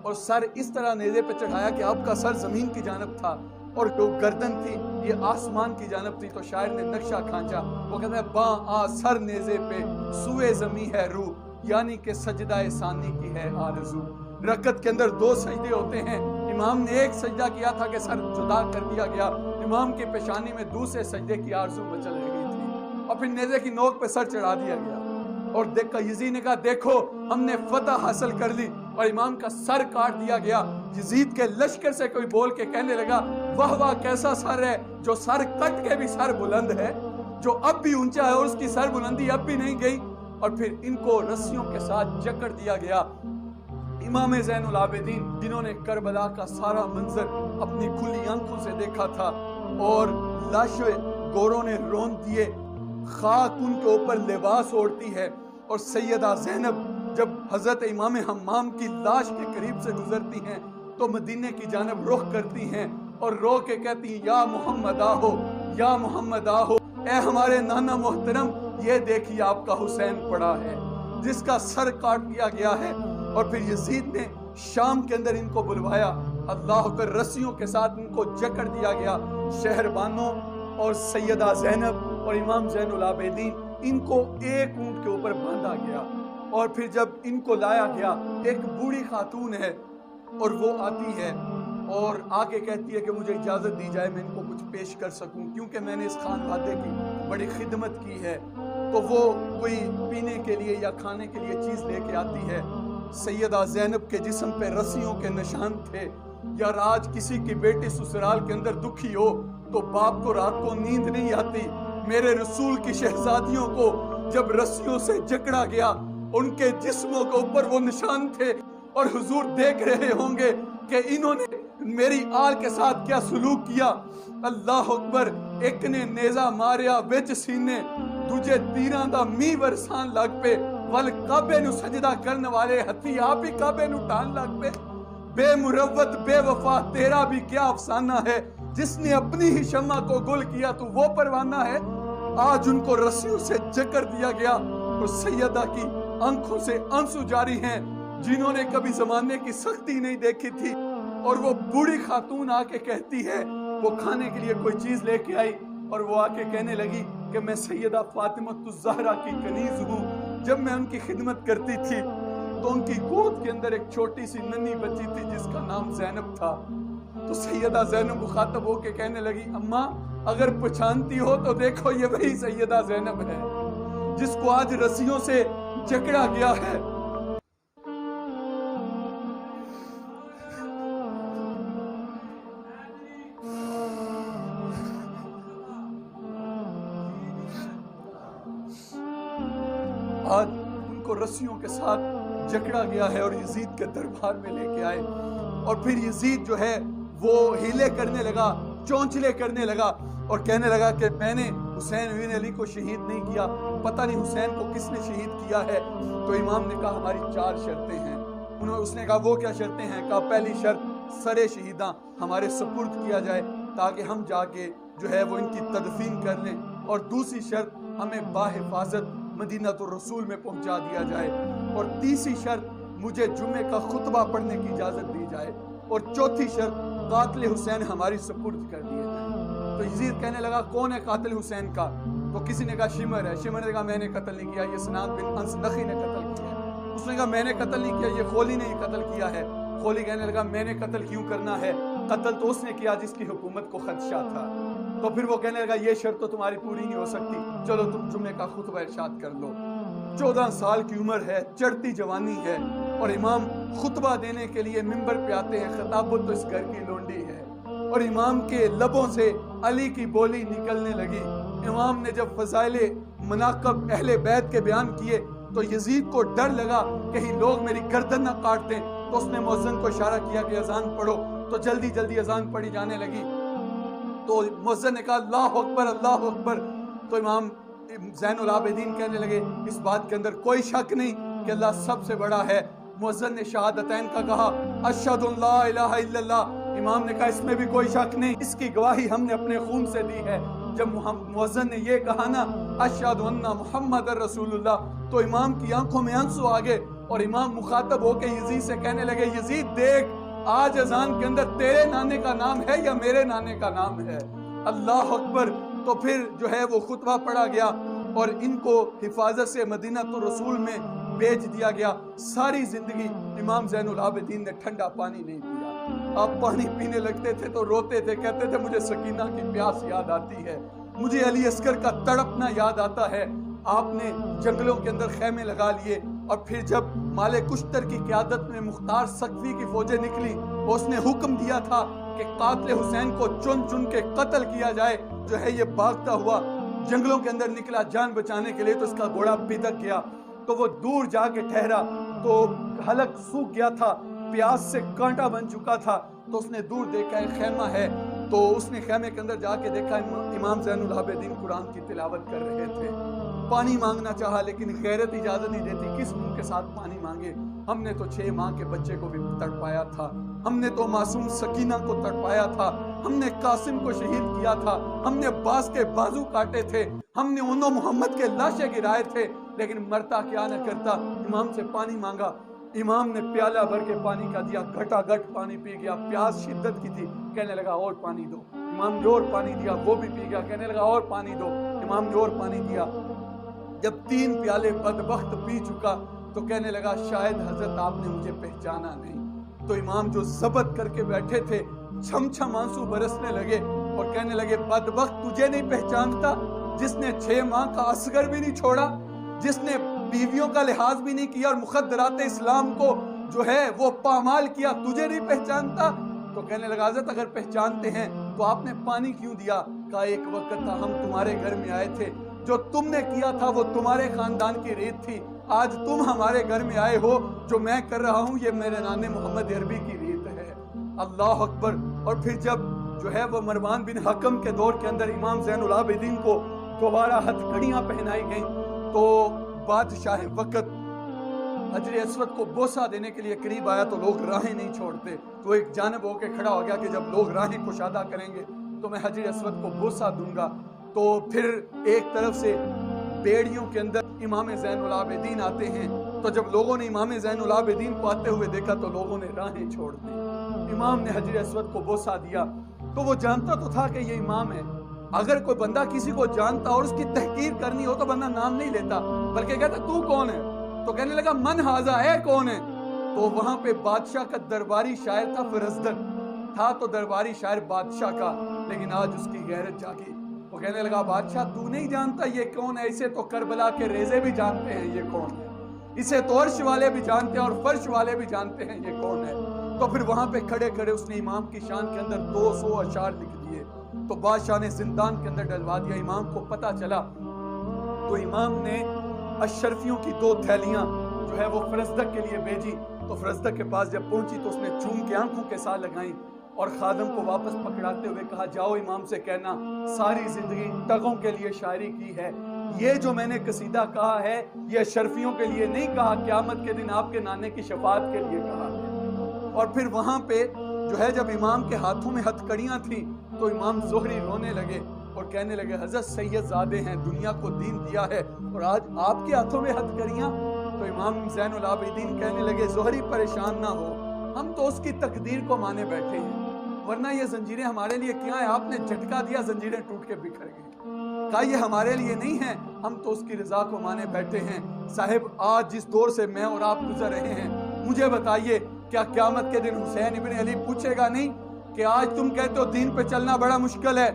اور سر اس طرح نیزے پہ چڑھایا کہ آپ کا سر زمین کی جانب تھا اور جو گردن تھی یہ آسمان کی جانب تھی۔ تو شاعر نے نقشہ کھانچا، وہ کہتا ہے باں آ سر نیزے پہ سوئے زمین ہے روح، یعنی کہ سجدہ ثانی کی ہے آرزو۔ رکعت کے اندر 2 سجدے ہوتے ہیں، امام نے ایک سجدہ کیا تھا کہ سر جدا کر دیا گیا، امام کی پیشانی میں دوسرے سجدے کی آرزو مچل رہ گئی تھی، اور پھر نیزے کی نوک پہ سر چڑھا دیا گیا، اور دیکھا یزید نے کہا دیکھو ہم نے فتح حاصل کر لی، اور امام کا سر کاٹ دیا گیا۔ یزید کے لشکر سے کوئی بول کے کہنے لگا واہ واہ کیسا سر ہے، جو سر کٹ کے بھی سر بلند ہے، جو اب بھی اونچا ہے اور اس کی سر بلندی اب بھی نہیں گئی۔ اور پھر ان کو رسیوں کے ساتھ جکڑ دیا گیا۔ امام زین العابدین جنہوں نے کربلا کا سارا منظر اپنی کھلی آنکھوں سے دیکھا تھا، اور لاشیں گوروں نے رون دیے، خاک ان کے اوپر لباس اوڑھتی ہے، اور سیدہ زینب جب حضرت امام حمام کی لاش کے قریب سے گزرتی ہیں تو مدینے کی جانب رخ کرتی ہیں اور رو کے کہتی ہیں یا محمد آہو، یا محمد آہو، اے ہمارے نانا محترم یہ دیکھیے آپ کا حسین پڑا ہے جس کا سر کاٹ دیا گیا ہے۔ اور پھر یزید نے شام کے اندر ان کو بلوایا، اللہ کر رسیوں کے ساتھ ان کو جکڑ دیا گیا۔ شہربانوں اور سیدہ زینب اور امام زین العابدین ان کو ایک اونٹ کے اوپر باندھا گیا، اور پھر جب ان کو لایا گیا ایک بوڑھی خاتون ہے اور وہ آتی ہے اور آگے کہتی ہے کہ مجھے اجازت دی جائے میں ان کو کچھ پیش کر سکوں، کیونکہ میں نے اس خانوادے کی بڑی خدمت کی ہے۔ تو وہ کوئی پینے کے لیے یا کھانے کے لیے چیز لے کے آتی ہے۔ سیدہ زینب کے جسم پہ رسیوں کے نشان تھے۔ یار آج کسی کی بیٹی سسرال کے اندر دکھی ہو تو باپ کو رات کو نیند نہیں آتی، میرے رسول کی شہزادیوں کو جب رسیوں سے جکڑا گیا ان کے جسموں کے اوپر وہ نشان تھے، اور حضور دیکھ رہے ہوں گے کہ انہوں نے میری آل کے ساتھ کیا سلوک کیا۔ اللہ اکبر! ایک نے نیزہ ماریا وچ سینے، دوجے تیراں دا می ورسان لگ پے، ول کعبے نو سجدہ کرنے والے ہتھی آپ ہی کعبے نو ٹان لگ پے۔ بے مروت بے وفا تیرا بھی کیا افسانہ ہے، جس نے اپنی ہی شمع کو گل کیا تو وہ پروانہ ہے۔ آج ان کو رسیوں سے جکڑ دیا گیا، اور سیدہ کی آنکھوں سے آنسو جاری ہیں، جنہوں نے کبھی زمانے کی سختی نہیں دیکھی تھی۔ اور وہ بوڑھی خاتون آ کے کہتی ہے، وہ کھانے کے لیے کوئی چیز لے کے آئی اور وہ آ کے کہنے لگی کہ میں سیدہ فاطمہ الزہرا کی کنیز ہوں، جب میں ان کی خدمت کرتی تھی تو ان کی گود کے اندر ایک چھوٹی سی ننھی بچی تھی جس کا نام زینب تھا۔ تو سیدہ زینب مخاطب ہو کے کہنے لگی اماں اگر پہچانتی ہو تو دیکھو یہ وہی سیدہ زینب ہے جس کو آج رسیوں سے جکڑا گیا ہے۔ آج ان کو رسیوں کے ساتھ جکڑا گیا ہے اور یزید کے دربار میں لے کے آئے، اور پھر یزید جو ہے وہ ہیلے کرنے لگا، چونچلے کرنے لگا اور کہنے لگا کہ میں نے حسین بن علی کو شہید نہیں کیا، پتہ نہیں حسین کو کس نے شہید کیا ہے۔ تو امام نے کہا ہماری 4 شرطیں ہیں۔ اس نے کہا وہ کیا شرطیں ہیں؟ کہا پہلی شرط سرے شہیداں ہمارے سپرد کیا جائے تاکہ ہم جا کے جو ہے وہ ان کی تدفین کر لیں، اور دوسری شرط ہمیں باحفاظت مدینہ الرسول میں پہنچا دیا جائے، اور تیسری شرط مجھے جمعے کا خطبہ پڑھنے کی اجازت دی جائے، اور چوتھی شرط قاتل حسین ہماری سپرد کر دیے جائے۔ تو یزید کہنے لگا کون ہے قاتل حسین کا؟ تو کسی نے کہا شمر ہے۔ شمر نے کہا میں نے قتل نہیں کیا، یہ سناد بن انس نخی نے قتل کیا ہے۔ اس نے کہا میں نے قتل نہیں کیا، یہ خولی نے قتل کیا ہے۔ خولی کہنے لگا میں نے قتل کیوں کرنا ہے، قتل تو اس نے کیا جس کی حکومت کو خدشہ تھا۔ تو پھر وہ کہنے لگا یہ شرط تو تمہاری پوری نہیں ہو سکتی، چلو تم جمعے کا خطبہ ارشاد کر لو۔ 14 سال کی عمر ہے، چڑھتی جوانی ہے، اور امام خطبہ دینے کے لیے منبر پہ آتے ہیں۔ خطابت تو اس گھر کی لونڈی ہے، اور امام کے لبوں سے علی کی بولی نکلنے لگی۔ امام نے جب فضائل مناقب اہل بیت کے بیان کیے تو یزید کو ڈر لگا کہیں لوگ میری گردن نہ کاٹ دیں، تو اس نے مؤذن کو اشارہ کیا کہ اذان پڑھو۔ تو جلدی جلدی اذان پڑھی جانے لگی، تو مؤذن نے کہا اللہ اکبر اللہ اکبر، تو امام زین العابدین کہنے لگے اس بات کے اندر کوئی شک نہیں کہ اللہ سب سے بڑا ہے۔ مؤذن نے شہادتین کا کہا اشہد ان لا الہ الا اللہ، امام نے کہا اس میں بھی کوئی شک نہیں، اس کی گواہی ہم نے اپنے خون سے دی ہے۔ جب مؤذن نے یہ کہا نا اشہد ان محمد رسول اللہ، تو امام کی آنکھوں میں آنسو آ گئے، اور امام مخاطب ہو کے یزید سے کہنے لگے یزید دیکھ آج اذان کے اندر تیرے نانے کا نام ہے یا میرے نانے کا نام ہے؟ اللہ اکبر۔ تو پھر جو ہے وہ خطبہ پڑھا گیا اور ان کو حفاظت سے مدینہ الرسول میں بھیج دیا گیا۔ ساری زندگی امام زین العابدین نے ٹھنڈا پانی نہیں پیا۔ آپ پانی پینے لگتے تھے تو روتے تھے، کہتے تھے مجھے سکینہ کی پیاس یاد آتی ہے، مجھے علی اصغر کا تڑپنا یاد آتا ہے۔ آپ نے جنگلوں کے اندر خیمے لگا لیے، اور پھر جب مالک کشتر کی قیادت میں مختار سقفی کی فوجیں نکلی، اس نے حکم دیا تھا کہ قاتل حسین کو چن چن کے قتل کیا جائے۔ جو ہے یہ بھاگتا ہوا جنگلوں کے اندر نکلا جان بچانے کے لیے، تو اس کا گھوڑا بھدک گیا، تو وہ دور جا کے ٹھہرا، تو حلق سوکھ گیا تھا، پیاس سے کانٹا بن چکا تھا، تو اس نے دور دیکھا ایک خیمہ ہے، تو اس نے خیمے کے اندر جا کے دیکھا امام زین العابدین قرآن کی تلاوت کر رہے تھے۔ پانی مانگنا چاہا لیکن غیرت اجازت نہیں دیتی، کس منہ کے ساتھ پانی مانگے؟ ہم نے تو 6 ماہ کے بچے کو بھی تڑپایا تھا، ہم نے تو معصوم سکینہ کو تڑپایا تھا، ہم نے قاسم کو شہید کیا تھا، ہم نے عباس کے بازو کاٹے تھے، ہم نے انہوں محمد کے لاشیں گرائے تھے، لیکن مرتا کیا نہ کرتا، امام سے پانی مانگا، امام نے پیالہ بھر کے پانی کا دیا، گھٹا گھٹ پانی پی گیا، پیاس شدت کی تھی، کہنے لگا اور پانی دو، امام نے اور پانی دیا، وہ بھی پی گیا، کہنے لگا اور پانی دو، امام نے اور پانی دیا۔ جب 3 پیالے بدبخت پی چکا تو کہنے لگا شاید حضرت آپ نے مجھے پہچانا نہیں۔ تو امام جو ضبط کر کے بیٹھے تھے چھم چھم آنسو برسنے لگے اور کہنے لگے بدبخت تجھے نہیں پہچانتا، جس نے 6 ماہ کا اصغر بھی نہیں چھوڑا، جس نے بیویوں کا لحاظ بھی نہیں کیا اور مخدرات اسلام کو جو ہے وہ پامال کیا، تجھے نہیں پہچانتا؟ تو کہنے لگا حضرت اگر پہچانتے ہیں تو آپ نے پانی کیوں دیا؟ کہا ایک وقت تھا ہم تمہارے گھر میں آئے تھے، جو تم نے کیا تھا وہ تمہارے خاندان کی ریت تھی، آج تم ہمارے گھر میں آئے ہو، جو میں کر رہا ہوں یہ میرے نانے محمد عربی کی ریت ہے۔ اللہ اکبر۔ اور پھر جب جو ہے وہ مروان بن حکم کے دور کے اندر امام زین العابدین کو دوبارہ ہتھکڑیاں پہنائی گئیں، تو بادشاہ وقت حجر اسود کو بوسہ دینے کے لیے قریب آیا تو لوگ راہیں نہیں چھوڑتے، تو ایک جانب ہو کے کھڑا ہو گیا کہ جب لوگ راہیں کشادہ کریں گے تو میں حجر اسود کو بوسہ دوں گا۔ تو پھر ایک طرف سے بیڑیوں کے اندر امام زین العابدین آتے ہیں، تو جب لوگوں نے امام زین العابدین کو آتے ہوئے دیکھا تو لوگوں نے راہیں چھوڑ دی۔ امام نے حجر اسود کو بوسہ دیا، تو وہ جانتا تو تھا کہ یہ امام ہے۔ اگر کوئی بندہ کسی کو جانتا اور اس کی تحقیر کرنی ہو تو بندہ نام نہیں لیتا، بلکہ کہتا تو کون ہے؟ تو کہنے لگا من ہاذا، اے کون ہے؟ تو وہاں پہ بادشاہ کا درباری شاعر تھا، فرزدق تھا تو درباری شاعر بادشاہ کا، لیکن آج اس کی غیرت جاگی۔ وہ کہنے لگا بادشاہ تو نہیں جانتا یہ کون ہے؟ اسے تو کربلا کے ریزے بھی جانتے ہیں یہ کون ہے، اسے تو عرش والے بھی جانتے ہیں اور فرش والے بھی جانتے ہیں یہ کون ہے۔ تو پھر وہاں پہ کھڑے کھڑے اس نے امام کی شان کے اندر 200 اشعار لکھ دیے، تو بادشاہ نے زندان کے اندر ڈلوا دیا۔ امام کو پتہ چلا تو امام نے اشرفیوں کی 2 تھیلیاں جو ہے وہ فرزدق کے لیے بھیجی، تو فرزدق کے پاس جب پہنچی تو اس نے چوم کے آنکھوں کے ساتھ لگائیں اور خادم کو واپس پکڑاتے ہوئے کہا جاؤ امام سے کہنا ساری زندگی ٹگوں کے لیے شاعری کی ہے، یہ جو میں نے قصیدہ کہا ہے یہ اشرفیوں کے لیے نہیں کہا، قیامت کے دن آپ کے نانے کی شفاعت کے لیے کہا ہے۔ اور پھر وہاں پہ جو ہے جب امام کے ہاتھوں میں ہتھکڑیاں تھیں تو امام زہری رونے لگے اور کہنے لگے حضرت سید زادے ہیں، دنیا کو دین دیا ہے اور آج آپ کے ہاتھوں میں ہتھکڑیاں؟ تو امام زین العابدین کہنے لگے زہری پریشان نہ ہو، ہم تو اس کی تقدیر کو مانے بیٹھے ہیں، ورنہ یہ زنجیریں ہمارے لیے کیا ہیں؟ آپ نے جھٹکا دیا زنجیریں ٹوٹ کے بکھر گئی، کہا یہ ہمارے لیے نہیں ہیں، ہم تو اس کی رضا کو مانے بیٹھے ہیں۔ صاحب آج جس دور سے میں اور آپ گزر رہے ہیں، مجھے بتائیے کیا قیامت کے دن حسین ابن علی پوچھے گا نہیں کہ آج تم کہتے ہو دین پہ چلنا بڑا مشکل ہے،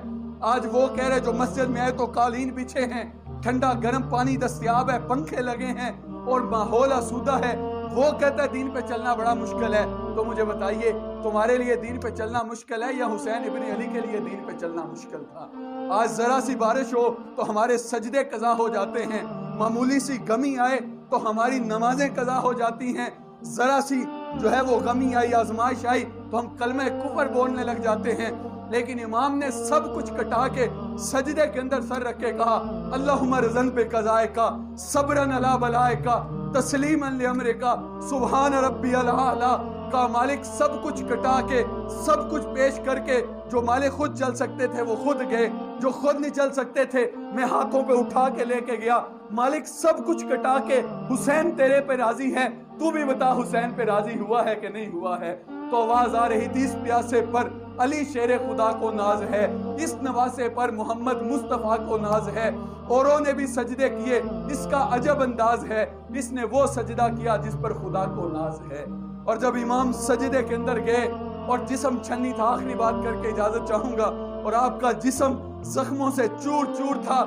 آج وہ کہہ رہے جو مسجد میں آئے تو قالین بچھے ہیں، ٹھنڈا گرم پانی دستیاب ہے، پنکھے لگے ہیں اور ماحول آسودہ ہے، وہ کہتا ہے دین پہ چلنا بڑا مشکل ہے۔ تو مجھے بتائیے تمہارے لیے دین پہ چلنا مشکل ہے یا حسین ابن علی کے لیے دین پہ چلنا مشکل تھا؟ آج ذرا سی بارش ہو تو ہمارے سجدے قضا ہو جاتے ہیں، معمولی سی غمی آئے تو ہماری نمازیں قضا ہو جاتی ہیں، ذرا سی جو ہے وہ غمی آئی، آزمائش آئی تو ہم کلمہ کفر بولنے لگ جاتے ہیں، لیکن امام نے سب کچھ کٹا کے سجدے کے اندر سر رکھ کے کہا اللہم رضن پہ قضائکا صبرن علی بلائکا تسلیما لامرکا سبحان ربی العالی کا مالک سب کچھ کٹا کے سب کچھ پیش کر کے جو مالک خود چل سکتے تھے وہ خود گئے، جو خود نہیں چل سکتے تھے میں ہاتھوں پہ اٹھا کے لے کے گیا، مالک سب کچھ کٹا کے حسین تیرے پہ راضی ہے، تو بھی بتا حسین پہ راضی ہوا ہے کہ نہیں ہوا ہے؟ تو آواز آ رہی تھی اس پیاسے پر علی شیر خدا کو ناز ہے، اس نواسے پر محمد مصطفیٰ کو ناز ہے، اوروں نے بھی سجدے کیے اس کا عجب انداز ہے، اس نے وہ سجدہ کیا جس پر خدا کو ناز ہے۔ اور جب امام سجدے کے اندر گئے اور جسم چھنی تھا، آخری بات کر کے اجازت چاہوں گا، اور آپ کا جسم زخموں سے چور چور تھا،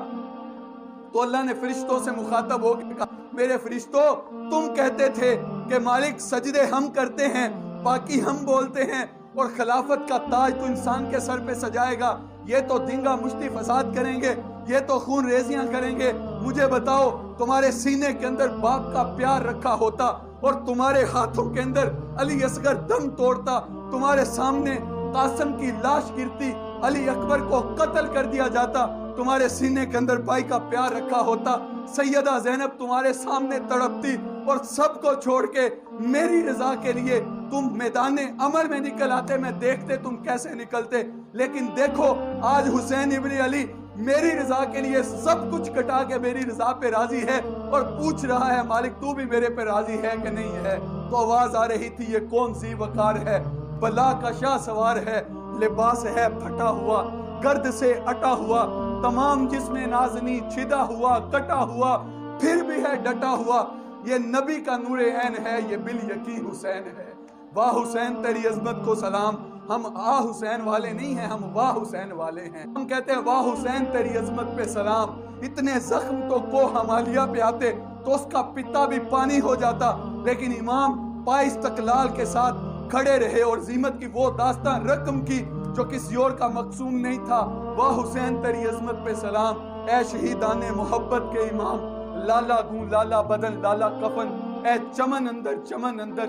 تو اللہ نے فرشتوں سے مخاطب ہو کے کہا میرے فرشتوں تم کہتے تھے کہ مالک سجدے ہم کرتے ہیں باقی ہم بولتے ہیں اور خلافت کا تاج تو انسان کے سر پہ سجائے گا، یہ تو دنگا مشتی فساد کریں گے، یہ تو خون ریزیاں کریں گے، مجھے بتاؤ تمہارے سینے کے اندر باپ کا پیار رکھا ہوتا اور تمہارے ہاتھوں کے اندر علی اصغر دم توڑتا، تمہارے سامنے قاسم کی لاش گرتی، علی اکبر کو قتل کر دیا جاتا، تمہارے سینے کے اندر بھائی کا پیار رکھا ہوتا، سیدہ زینب تمہارے سامنے تڑپتی، اور سب کو چھوڑ کے میری رضا کے لیے تم میدان عمل میں نکل آتے، میں دیکھتے تم کیسے نکلتے، لیکن دیکھو آج حسین ابن علی میری رضا کے لیے سب کچھ کٹا کے میری رضا پہ راضی ہے اور پوچھ رہا ہے مالک تو بھی میرے پہ راضی ہے کہ نہیں ہے؟ تو آواز آ رہی تھی یہ کون سی وقار ہے، بلا کا شاہ سوار ہے، لباس ہے پھٹا ہوا، گرد سے اٹا ہوا، تمام جسم نازنی چھدا ہوا کٹا ہوا، پھر بھی ہے ڈٹا ہوا، یہ نبی کا نور عین ہے، یہ بالیقین حسین ہے۔ واہ حسین تیری عظمت کو سلام، ہم آ حسین والے نہیں ہیں، ہم واہ حسین والے ہیں، ہم کہتے ہیں واہ حسین تیری عظمت پہ سلام، اتنے زخم تو کوہ ہمالیہ پہ آتے تو اس کا پتا بھی پانی ہو جاتا، لیکن امام پائے استقلال کے ساتھ کھڑے رہے اور عظمت کی وہ داستان رقم کی جو کسی اور کا مقصوم نہیں تھا۔ واہ حسین تیری عظمت پہ سلام، اے شہیدان محبت کے امام، لالا گوں لالا بدن لالا کفن، اے چمن اندر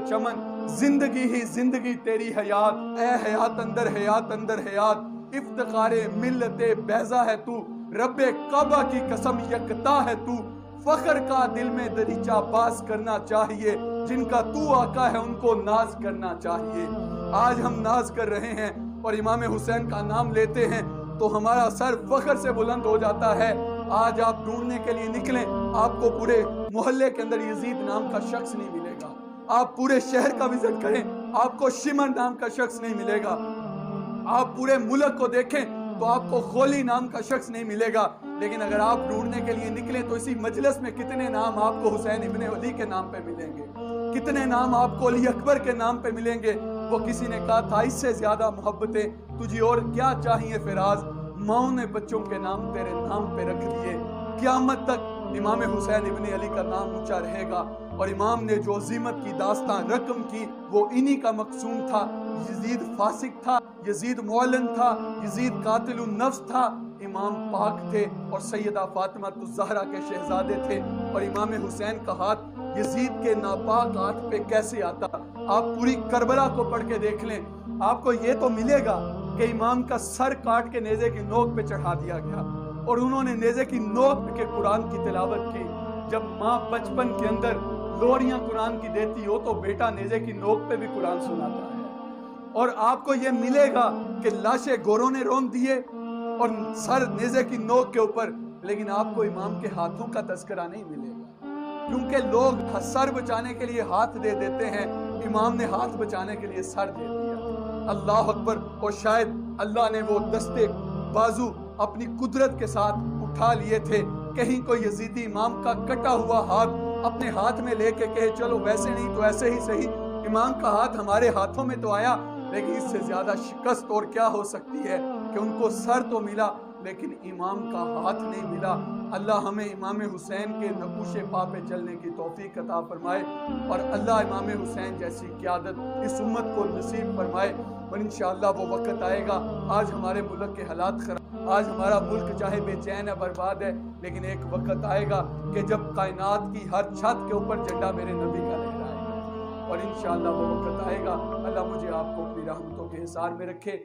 چمن، زندگی ہی زندگی تیری حیات، اے حیات اندر حیات، افتخار ملت بیضا ہے تو، رب کعبہ کی قسم یکتا ہے تو، فخر کا دل میں دریچہ باز کرنا چاہیے، جن کا تو آقا ہے ان کو ناز کرنا چاہیے۔ آج ہم ناز کر رہے ہیں اور امام حسین کا نام لیتے ہیں تو ہمارا سر فخر سے بلند ہو جاتا ہے۔ آج آپ ڈھونڈنے کے لیے نکلیں، آپ کو پورے محلے کے اندر یزید نام کا شخص نہیں ملے گا، آپ پورے شہر کا وزٹ کریں آپ کو شمر نام کا شخص نہیں ملے گا، آپ پورے ملک کو دیکھیں تو آپ کو خولی نام کا شخص نہیں ملے گا، لیکن اگر آپ ڈھونڈنے کے لیے نکلیں تو اسی مجلس میں کتنے نام آپ کو حسین ابن علی کے نام پہ ملیں گے، کتنے نام آپ کو علی اکبر کے نام پہ ملیں گے۔ وہ کسی نے کہا تھا اس سے زیادہ محبتیں تجھے اور کیا چاہیے فراز، ماؤں نے بچوں کے نام تیرے نام پہ رکھ دیے، قیامت تک امام حسین ابن علی کا نام اونچا رہے گا۔ اور امام نے جو عظمت کی داستان رقم کی وہ انہی کا مقصوم تھا۔ یزید فاسق تھا، یزید معلن تھا، یزید قاتل النفس تھا، امام پاک تھے اور سیدہ فاطمہ الزہرا کے شہزادے تھے، اور امام حسین کا ہاتھ یزید کے ناپاک ہاتھ پہ کیسے آتا؟ آپ پوری کربلا کو پڑھ کے دیکھ لیں، آپ کو یہ تو ملے گا کہ امام کا سر کاٹ کے نیزے کی نوک پہ چڑھا دیا گیا اور انہوں نے نیزے کی نوک کے قرآن کی تلاوت کی۔ جب ماں بچپن کے اندر لوریاں قرآن کی دیتی ہو تو بیٹا نیزے کی نوک پہ بھی قرآن سناتا ہے، اور آپ کو یہ ملے گا کہ لاشیں گوروں نے رون دیے اور سر نیزے کی نوک کے اوپر، لیکن آپ کو امام کے ہاتھوں کا تذکرہ نہیں ملے گا، کیونکہ لوگ سر بچانے کے لیے ہاتھ دے دیتے ہیں، امام نے ہاتھ بچانے کے لیے سر دے دیا۔ اللہ اکبر۔ اور شاید اللہ نے وہ دستے بازو اپنی قدرت کے ساتھ اٹھا لیے تھے، کہیں کوئی یزیدی امام کا کٹا ہوا ہاتھ اپنے ہاتھ میں لے کے کہے چلو ویسے نہیں تو ایسے ہی صحیح، امام کا ہاتھ ہمارے ہاتھوں میں تو آیا، لیکن اس سے زیادہ شکست اور کیا ہو سکتی ہے کہ ان کو سر تو ملا لیکن امام کا ہاتھ نہیں ملا۔ اللہ ہمیں امام حسین کے نقوش پا پہ چلنے کی توفیق عطا فرمائے، اور اللہ امام حسین جیسی قیادت اس امت کو نصیب فرمائے، اور انشاءاللہ وہ وقت آئے گا۔ آج ہمارے ملک کے حالات خراب، آج ہمارا ملک چاہے بے چین ہے، برباد ہے، لیکن ایک وقت آئے گا کہ جب کائنات کی ہر چھت کے اوپر جھنڈا میرے نبی کا لہرائے گا، اور انشاءاللہ وہ وقت آئے گا۔ اللہ مجھے آپ کو اپنی رحمتوں کے حصار میں رکھے۔